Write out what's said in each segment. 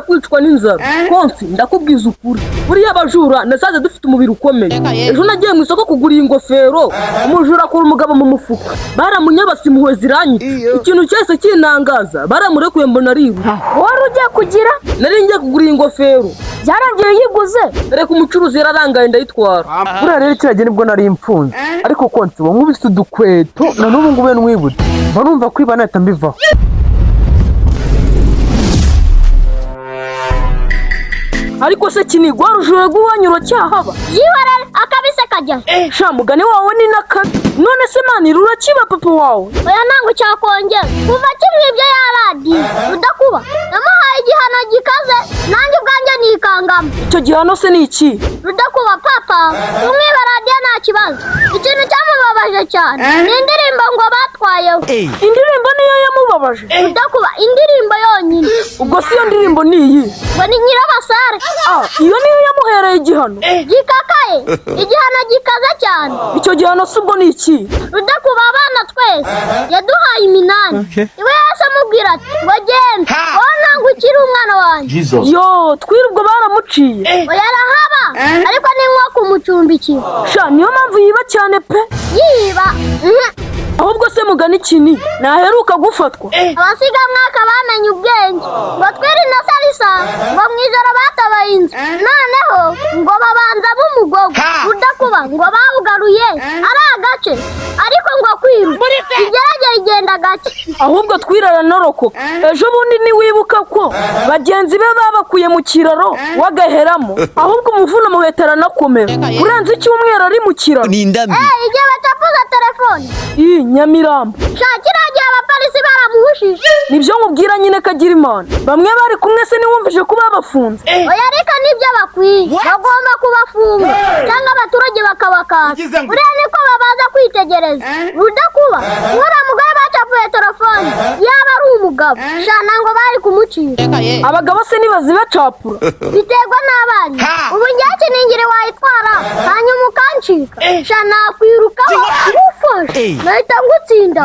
ngiye kwicwa n'inzara konfi ndakubwiza ukuri buriya abajura nasaze dufite umubiri ukomeye ejo nagiye mu isoko kugura ingofero umujura akora umugabo mu mufuka baramunyabasimuwe ziranyi ikintu cyose kinangaza baramurekuye mbona aribu wari ugiye kugira nari ngiye kugura ingofero byarangiye yiguze reka umucuruzi yararangaye ndayitwara buriya rero kiragenda nibwo nari imfunze ariko konfi uba nkubise udukweto na n'ubu ngubu ntwibutse mba numva kwiba nahita mbivaho ariko se kinigwa rujura rw'uwanyuro cyahaba yiwarara akabise kajya sha mugani wawe ni nakabi none se mani rurakiba papa wawe oya nango cyakongera kuva kimwe ibyo yaradi udakuba namuhaye igihano gikaze nanjye ubwanjye nikangama icyo gihano se ni iki rudakuba papa umwiba radiyo nta kibazo ikintu cyamubabaje cyane ni indirimbo ngo batwayeho indirimbo niyo yamubabaje rudakuba indirimbo yonyine ubwo si iyo ndirimbo ni iyi ngo ni nyirabasare iyo niyo yamuhereye igihano gikakaye igihano gikaze cyane icyo gihano si ubwo ni iki rudakuba abana twese yaduhaye iminani iwe yase amubwira ati ngo genda wowe ntabwo ukiri umwana wanjye yo Twiri ubwo baramuciye oya arahaba ariko ni nko kumucumbikira sha niyo mpamvu yiba cyane pe yiba ahubwo se mugani kini naheruka gufatwa abasiga mwaka bamenye ubwenge ngo Twiri na Salisa ngo mu ijoro batabaye inzu noneho ngo babanza b'umugogo rudakuba ngo bawugaruye ari agace ariko ngo kwiba igeragere igenda gake ahubwo Twiri aranorokoka ejo bundi niwibuka ko bagenzi be babakuye mu kiraro wagaheramo ahubwo umuvuno muhetera nakomera kurenza icyumweru ari mu kiraro igihe bacapuza telefone Nyamirambo shakira gihe abapolisi baramuhushije nibyo nkubwira nyine kagira imana bamwe bari kumwe se niwumvise ko babafunze oya reka nibyo bakwiye bagomba kubafunga cyangwa abaturage bakabakata uriya niko babaza kwitegereza rudakuba uriya mugore bacapuye telefone yaba ari umugabo shana ngo bari kumucira abagabo se ntibazibacapura biterwa n'abana ubu ngiye kiningire wayitwara hanyuma ukancika shana kwirukaho ufashe nahita ngutsinda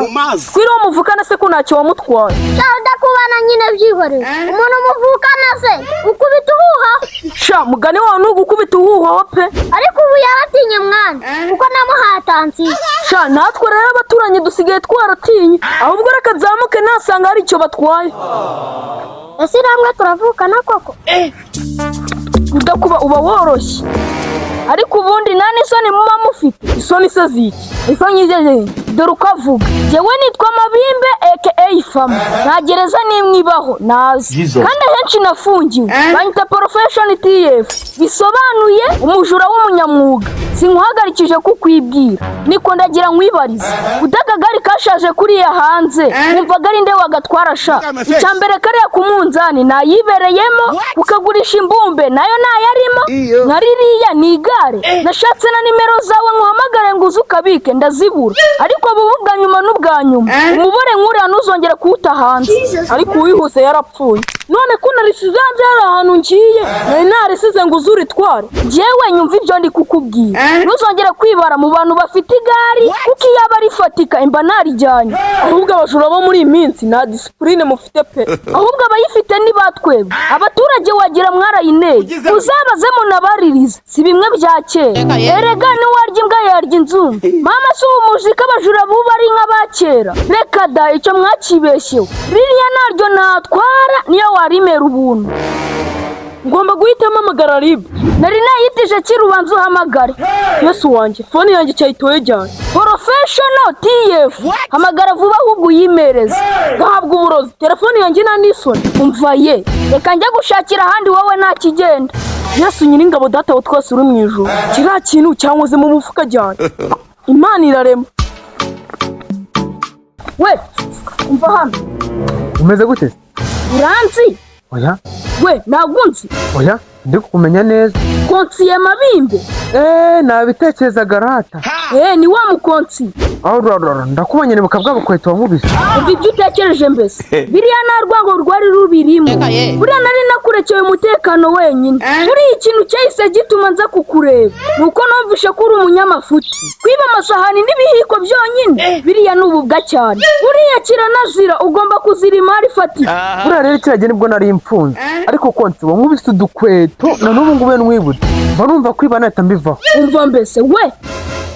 Twiri wo muvukana se ko ntacyo wamutwaye udakubana nyine byihorera umuntu muvukana se ukubita uhuha sha mugani wawe ntugukubita uhuhaho pe ariko ubu yaratinye mwana kuko namuhaye atansiye sha natwe rero abaturanyi dusigaye twaratinye ahubwo reka nzamuke nasanga hari icyo batwaye ese namwe turavukana koko udakuba uba woroshye ariko ubundi nta n'isoni muba mufite isoni se ziki ifanyije dore uko avuga jewe nitwa Mabimbe aka Fama nta gereza n'imwe ibaho nazi kandi henshi nafungiwe banyita profession TF bisobanuye umujura w'umunyamwuga sinkuhagarikije kukwibwira niko ndagira nkwibariza udakagari kashaje kuriya hanze umvaga ari nde wagatwara sha icyambere kariya ku munzani nayibereyemo ukagurisha imbumbe nayo nayarimo naririya niga nashatse na nimero zawe nkuhamagare ngo uze ukabike ndazibura ariko ubu bwa nyuma n'ubwa nyuma umubare nk'uriya ntuzongere kuwuta hanze ariko uwihuse yarapfuye none ko narisize hanze hari ahantu ngiye nari narisize ngo uzuritware njyewe nyumva ibyo ndi kukubwira ntuzongere kwibara mu bantu bafite igare kuko iyo aba rifatika imba narijyanye ahubwo abajura bo muri iyi minsi nta disipurine mufite pe ahubwo abayifite ni batwebwe abaturage wagira mwarayineye uzabaze munabaririza si bimwe bya kera erega n'uwarya imbwa yarya inzumba mama si umuzi ko abajura buba ari nk'abakera reka da icyo mwakibeshyeho ririya naryo natwara niyo warimera ubuntu ngomba guhitamo amagara ribu nari nayitije kirubanza uhamagare yesu wanjye fone yanjye cyayitoye cyane professional TF hamagara vuba ahubwo uyimereze gahabwa uburozi telefone yanjye nta n'isoni umva ye reka njya gushakira ahandi wowe nta kigenda yesu nyiringabo data wo twese uri mu ijuru kiriya kintu cyankoze mu mufuka cyane imana irarema we umva hano umeze gute uranzi oya we nagunzi oya ndi kukumenya neza konsiye Mabimbe nabitekerezaga rata ni wa mukonsi ndakubonye nibuka bwa bukweto wankubise ibyo utekereje mbese biriya nta rwango rwari rubirimo buriya nari nakure ibyerekeye umutekano wenyine. Buriya ikintu cyahise gituma nza kukureba nuko numvishe ko uri umunyamafuti. Kwiba amasahani n'ibihiko byonyine biriya ni ububwa cyane. Buriya kiranazira, ugomba kuzira imari ifatika. buriya rero kiragenda nibwo nari imfunze, ariko konsi ubu nkubise udukweto na n'ubu ngubu nwibuze mba numva kwiba nahita mbivaho. Umva mbese we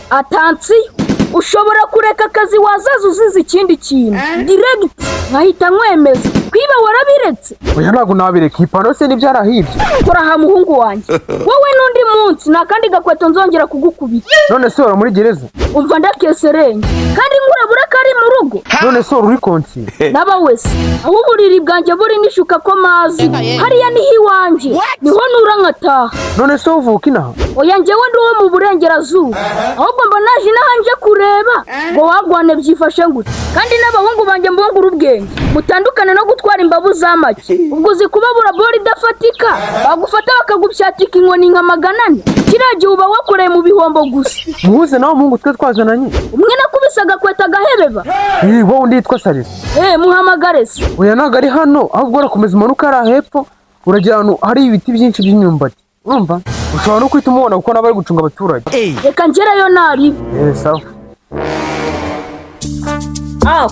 atansiyo, ushobora kureka akazi wazaza uzize ikindi kintu direct nkahita nkwemeza. Kwiba warabiretse? Oya ntabwo nabireka, iyi pantaro se n'ibyarahibye. Kora aha muhungu wanjye, wowe n'undi munsi nta kandi gakweto nzongera kugukubita. None se wari muri gereza? Umva ndakeserenge kandi nkurabura ko ari mu rugo. None se wari uri konsi? Naba wese aho uburiri bwanjye buri nishuka ko mazi hariya niho iwanjye, niho nura nkataha. None se uvuka inaha? Oya njyewe ndi uwo mu burengerazuba, ahubwo mba naje inaha nje kureba ngo wagwane byifashe gute. Kandi n'abahungu banjye mbungura ubwenge, mutandukane no gutwara imbabu z'amake. Ubwo uzi kubabura bora idafatika, bagufata bakagupyatika inkoni nka magana ane. Kiriya gihe uba wakoreye mu bihombo gusa. Muhuze nawe muhungu twe twazananye. Umwe nakubise agakweta agahebeba. Wowe undi yitwa Salisa? Muhamagare se. Oya ntabwo ari hano, ahubwo urakomeza umanuka hariya hepfo uragera ahantu hari ibiti byinshi by'imyumbati. Urumva ushobora no kwita umubona kuko nabari gucunga abaturage. Reka ngerayo nari. Sawa.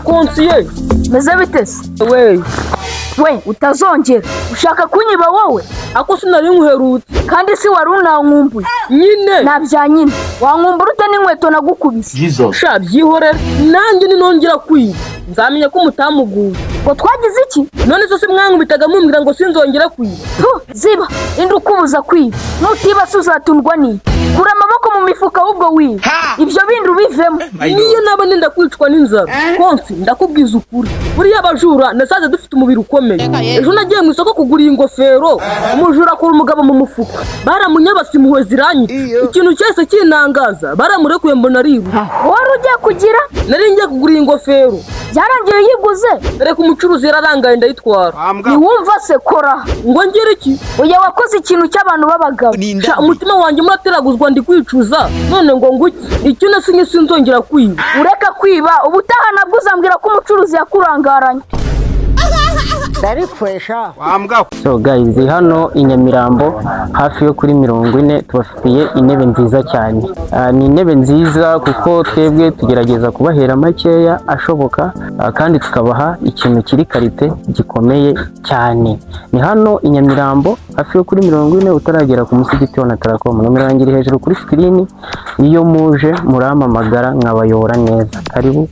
Konsiye meze bite se? We utazongera ushaka kunyiba wowe? Ako sinari nkuherutse kandi si wari unankumbuye nyine. Nabya nyine wankumbura ute n'inkweto nagukubise? Sha byihorera, nanjye ninongera kwiba nzamenya ko mutamuguye. Ngo twagize iki? None se mwankubitaga mumbwira ngo sinzongera kwiba? Ziba indi ukubuza kwiba, nutiba se uzatundwa n'iki? Kura amaboko mu mifuka ahubwo wiba, ibyo bindi ubivemo. Niyo naba nenda kwicwa n'inzara konsi ndakubwiza ukuri, buriya abajura nasaze dufite umubiri ukomeye. Ejo nagiye mu isoko kugura ingofero, umujura akura umugabo mu mufuka, baramunyabasi muhwe ziranye. Ikintu cyose kinangaza baramurekuye mbona ariruka. Wari ugiye kugira? Nari ngiye kugura ingofero. Byarangiye yiguze? Reka umucuruzi yararangaye ndayitwara. Niwumva se kora ngo ngire iki? Oya wakoze ikintu cy'abantu b'abagabo. Umutima wanjye murateraguzwa ndi kwicuza, none ngo nguki icyo nasinye sinzongera kwiba. Ureka kwiba ubutaha nabwo uzambwira ko umucuruzi yakurangaranye. So guys, hano i Nyamirambo hafi yo kuri 40 tubafitiye intebe nziza cyane. Ni intebe nziza kuko twebwe tugerageza kubahera makeya ashoboka, kandi tukabaha ikintu kiri karite gikomeye cyane. Ni hano i Nyamirambo hafi yo kuri 40 utaragera ku musigiti wa Nataracom. Nomero yanjye iri hejuru kuri screen, iyo muje murampamagara nkabayobora neza. Karibu.